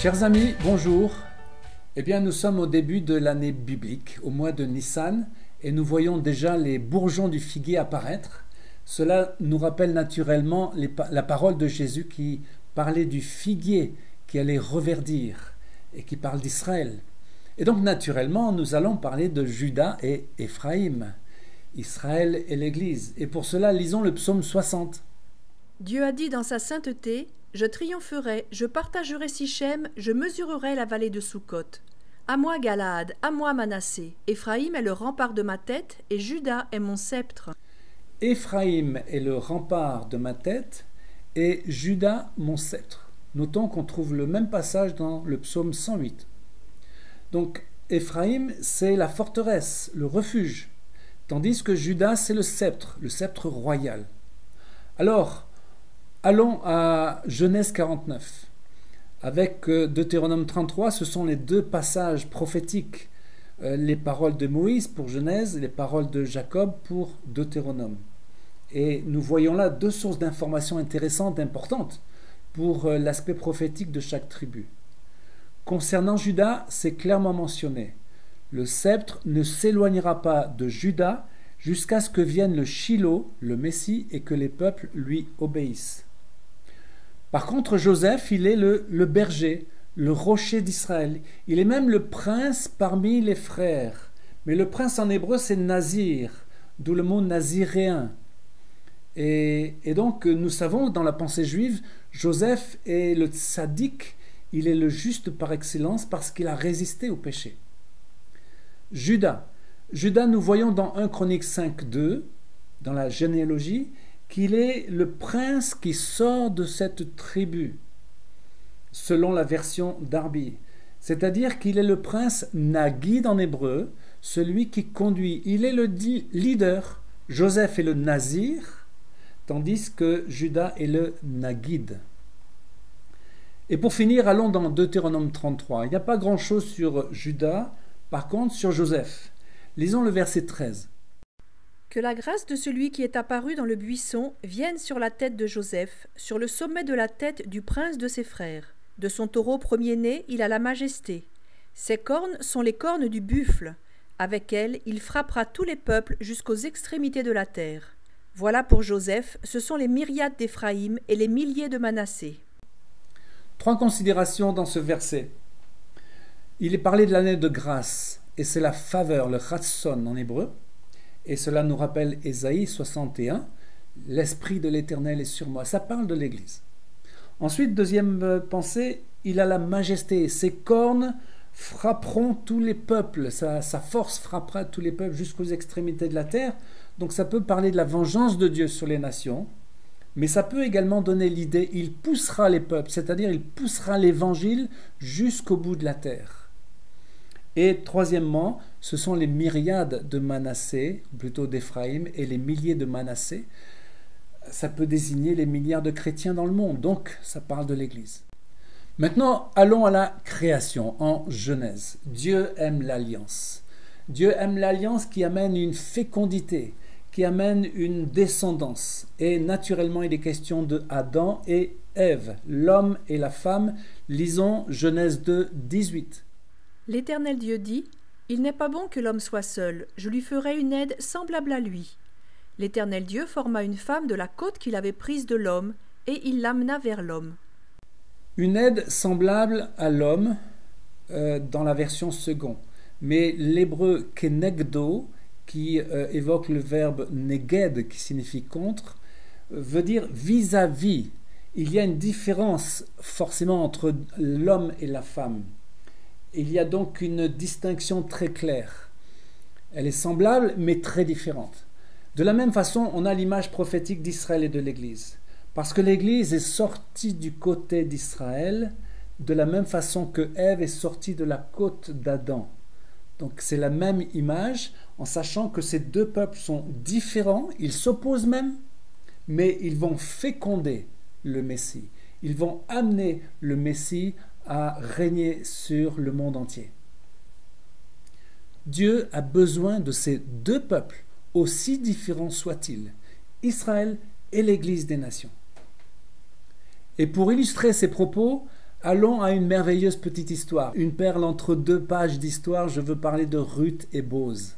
Chers amis, bonjour. Eh bien, nous sommes au début de l'année biblique, au mois de Nissan, et nous voyons déjà les bourgeons du figuier apparaître. Cela nous rappelle naturellement la parole de Jésus qui parlait du figuier qui allait reverdir et qui parle d'Israël. Et donc, naturellement, nous allons parler de Juda et Éphraïm, Israël et l'Église. Et pour cela, lisons le psaume 60. Dieu a dit dans sa sainteté: je triompherai, je partagerai Sichem, je mesurerai la vallée de Sukkot. À moi Galaad, à moi Manassé. Éphraïm est le rempart de ma tête, et Juda est mon sceptre. Éphraïm est le rempart de ma tête, et Juda mon sceptre. Notons qu'on trouve le même passage dans le psaume 108. Donc, Éphraïm, c'est la forteresse, le refuge, tandis que Juda, c'est le sceptre royal. Alors, allons à Genèse 49. Avec Deutéronome 33, ce sont les deux passages prophétiques, les paroles de Moïse pour Genèse et les paroles de Jacob pour Deutéronome. Et nous voyons là deux sources d'informations intéressantes, importantes, pour l'aspect prophétique de chaque tribu. Concernant Juda, c'est clairement mentionné. Le sceptre ne s'éloignera pas de Juda jusqu'à ce que vienne le Shilo, le Messie, et que les peuples lui obéissent. Par contre, Joseph, il est le berger, le rocher d'Israël. Il est même le prince parmi les frères. Mais le prince en hébreu, c'est Nazir, d'où le mot naziréen. Et donc, nous savons que dans la pensée juive, Joseph est le tzaddik, il est le juste par excellence parce qu'il a résisté au péché. Juda, nous voyons dans 1 Chronique 5.2, dans la généalogie, qu'il est le prince qui sort de cette tribu, selon la version d'Arbi. C'est-à-dire qu'il est le prince Nagid en hébreu, celui qui conduit. Il est le leader. Joseph est le Nazir, tandis que Juda est le Nagid. Et pour finir, allons dans Deutéronome 33. Il n'y a pas grand-chose sur Juda, par contre sur Joseph. Lisons le verset 13. Que la grâce de celui qui est apparu dans le buisson vienne sur la tête de Joseph, sur le sommet de la tête du prince de ses frères. De son taureau premier-né, il a la majesté. Ses cornes sont les cornes du buffle. Avec elles, il frappera tous les peuples jusqu'aux extrémités de la terre. Voilà pour Joseph, ce sont les myriades d'Éphraïm et les milliers de Manassé. Trois considérations dans ce verset. Il est parlé de l'année de grâce, et c'est la faveur, le ratson en hébreu. Et cela nous rappelle Ésaïe 61, « L'Esprit de l'Éternel est sur moi ». Ça parle de l'Église. Ensuite, deuxième pensée, il a la majesté. Ses cornes frapperont tous les peuples. Sa force frappera tous les peuples jusqu'aux extrémités de la terre. Donc ça peut parler de la vengeance de Dieu sur les nations. Mais ça peut également donner l'idée, il poussera les peuples, c'est-à-dire il poussera l'évangile jusqu'au bout de la terre. Et troisièmement, ce sont les myriades de Manassé, plutôt d'Éphraïm, et les milliers de Manassé. Ça peut désigner les milliards de chrétiens dans le monde, donc ça parle de l'Église. Maintenant, allons à la création, en Genèse. Dieu aime l'alliance. Dieu aime l'alliance qui amène une fécondité, qui amène une descendance. Et naturellement, il est question de Adam et Ève, l'homme et la femme. Lisons Genèse 2, 18. L'Éternel Dieu dit: il n'est pas bon que l'homme soit seul, je lui ferai une aide semblable à lui. L'Éternel Dieu forma une femme de la côte qu'il avait prise de l'homme, et il l'amena vers l'homme. Une aide semblable à l'homme, dans la version second. Mais l'hébreu kenegdo, qui évoque le verbe neged, qui signifie contre, veut dire vis-à-vis. Il y a une différence forcément entre l'homme et la femme. Il y a donc une distinction très claire. Elle est semblable, mais très différente. De la même façon, on a l'image prophétique d'Israël et de l'Église. Parce que l'Église est sortie du côté d'Israël, de la même façon que Ève est sortie de la côte d'Adam. Donc c'est la même image, en sachant que ces deux peuples sont différents, ils s'opposent même, mais ils vont féconder le Messie. Ils vont amener le Messie à régner sur le monde entier. Dieu a besoin de ces deux peuples, aussi différents soient-ils, Israël et l'Église des nations. Et pour illustrer ces propos, Allons à une merveilleuse petite histoire, une perle entre deux pages d'histoire. Je veux parler de Ruth et Boz.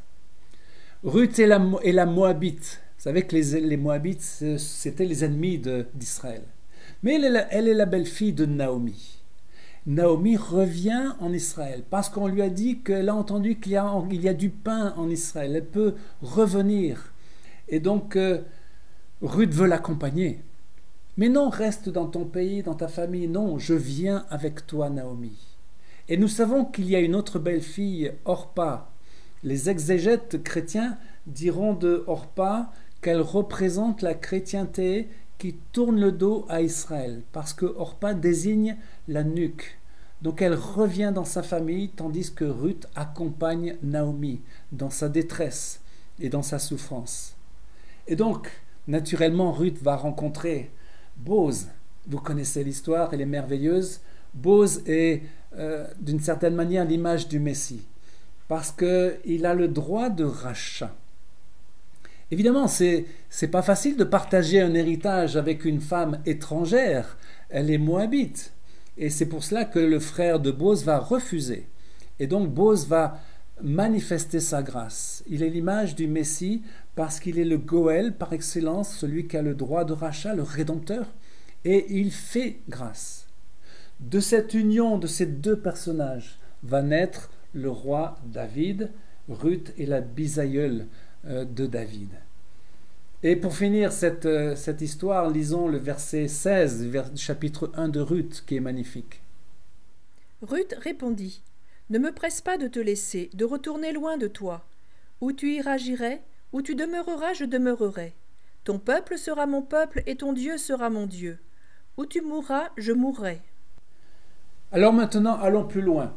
Ruth est la Moabite. Vous savez que les Moabites, c'était les ennemis d'Israël. Mais elle est la belle-fille de Naomi. Naomi revient en Israël parce qu'on lui a dit qu'elle a entendu qu'il y a du pain en Israël. Elle peut revenir. Et donc, Ruth veut l'accompagner. Mais non, reste dans ton pays, dans ta famille. Non, je viens avec toi, Naomi. Et nous savons qu'il y a une autre belle-fille, Orpa. Les exégètes chrétiens diront de Orpa qu'elle représente la chrétienté qui tourne le dos à Israël, parce que Orpa désigne la nuque. Donc elle revient dans sa famille, tandis que Ruth accompagne Naomi dans sa détresse et dans sa souffrance. Et donc, naturellement, Ruth va rencontrer Boz. Vous connaissez l'histoire, elle est merveilleuse. Boz est d'une certaine manière l'image du Messie, parce qu'il a le droit de rachat. Évidemment, c'est pas facile de partager un héritage avec une femme étrangère. Elle est moabite. Et c'est pour cela que le frère de Boz va refuser. Et donc Boz va manifester sa grâce. Il est l'image du Messie parce qu'il est le Goël par excellence, celui qui a le droit de rachat, le Rédempteur. Et il fait grâce. De cette union de ces deux personnages va naître le roi David. Ruth est la bisaïeule de David. Et pour finir cette histoire, lisons le verset 16, chapitre 1 de Ruth, qui est magnifique. Ruth répondit, « Ne me presse pas de te laisser, de retourner loin de toi. Où tu iras, j'irai, où tu demeureras, je demeurerai. Ton peuple sera mon peuple et ton Dieu sera mon Dieu. Où tu mourras, je mourrai. » Alors maintenant, allons plus loin.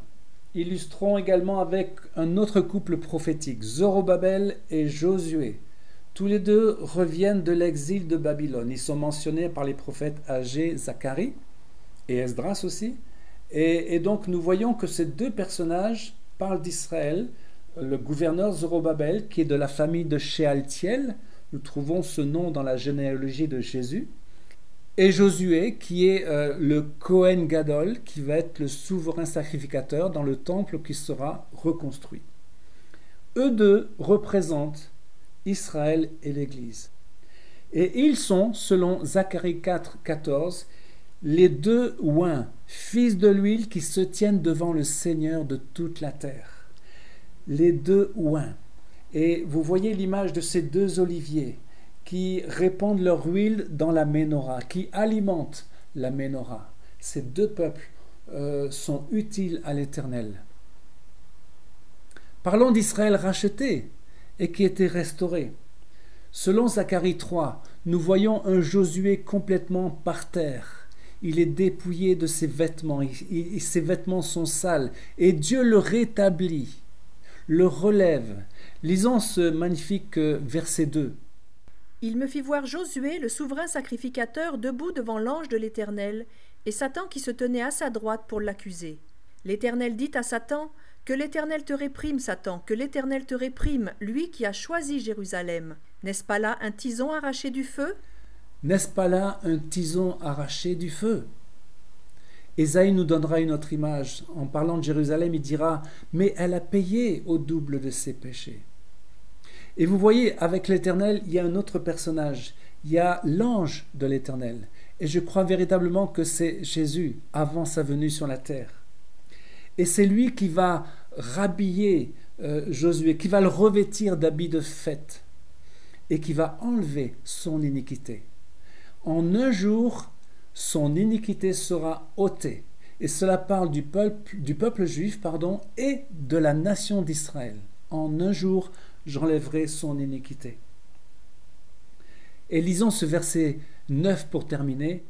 Illustrons également avec un autre couple prophétique, Zorobabel et Josué. Tous les deux reviennent de l'exil de Babylone. Ils sont mentionnés par les prophètes Agé, Zacharie et Esdras aussi. Et donc nous voyons que ces deux personnages parlent d'Israël. Le gouverneur Zorobabel, qui est de la famille de Shealtiel, nous trouvons ce nom dans la généalogie de Jésus. Et Josué, qui est le Kohen Gadol, qui va être le souverain sacrificateur dans le temple qui sera reconstruit. Eux deux représentent Israël et l'Église. Et ils sont, selon Zacharie 4, 14, les deux oins, fils de l'huile, qui se tiennent devant le Seigneur de toute la terre. Les deux oins. Et vous voyez l'image de ces deux oliviers qui répandent leur huile dans la Ménorah, qui alimentent la Ménorah. Ces deux peuples sont utiles à l'Éternel. Parlons d'Israël racheté et qui était restauré. Selon Zacharie 3, nous voyons un Josué complètement par terre. Il est dépouillé de ses vêtements, ses vêtements sont sales, et Dieu le rétablit, le relève. Lisons ce magnifique verset 2. Il me fit voir Josué, le souverain sacrificateur, debout devant l'ange de l'Éternel, et Satan qui se tenait à sa droite pour l'accuser. L'Éternel dit à Satan, « Que l'Éternel te réprime, Satan, que l'Éternel te réprime, lui qui a choisi Jérusalem. N'est-ce pas là un tison arraché du feu ?» N'est-ce pas là un tison arraché du feu? Ésaïe nous donnera une autre image. En parlant de Jérusalem, il dira « Mais elle a payé au double de ses péchés. » Et vous voyez, avec l'Éternel, il y a un autre personnage. Il y a l'ange de l'Éternel. Et je crois véritablement que c'est Jésus, avant sa venue sur la terre. Et c'est lui qui va rhabiller Josué, qui va le revêtir d'habits de fête et qui va enlever son iniquité. En un jour, son iniquité sera ôtée. Et cela parle du peuple juif, et de la nation d'Israël. En un jour, j'enlèverai son iniquité. Et lisons ce verset 9 pour terminer.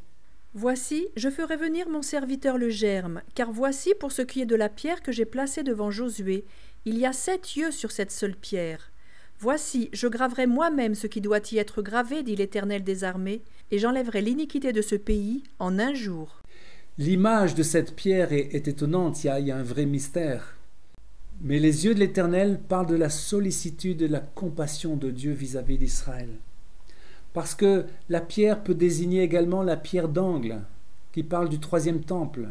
Voici, je ferai venir mon serviteur le germe, car voici, pour ce qui est de la pierre que j'ai placée devant Josué, il y a 7 yeux sur cette seule pierre. Voici, je graverai moi-même ce qui doit y être gravé, dit l'Éternel des armées, et j'enlèverai l'iniquité de ce pays en un jour. L'image de cette pierre est étonnante, il y a un vrai mystère. Mais les yeux de l'Éternel parlent de la sollicitude et de la compassion de Dieu vis-à-vis d'Israël. Parce que la pierre peut désigner également la pierre d'angle, qui parle du 3e temple.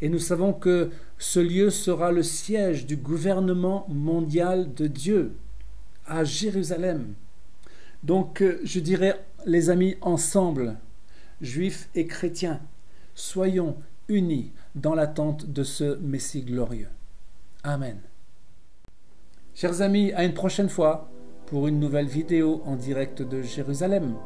Et nous savons que ce lieu sera le siège du gouvernement mondial de Dieu à Jérusalem. Donc, je dirais, les amis, ensemble, juifs et chrétiens, soyons unis dans l'attente de ce Messie glorieux. Amen. Chers amis, à une prochaine fois pour une nouvelle vidéo en direct de Jérusalem.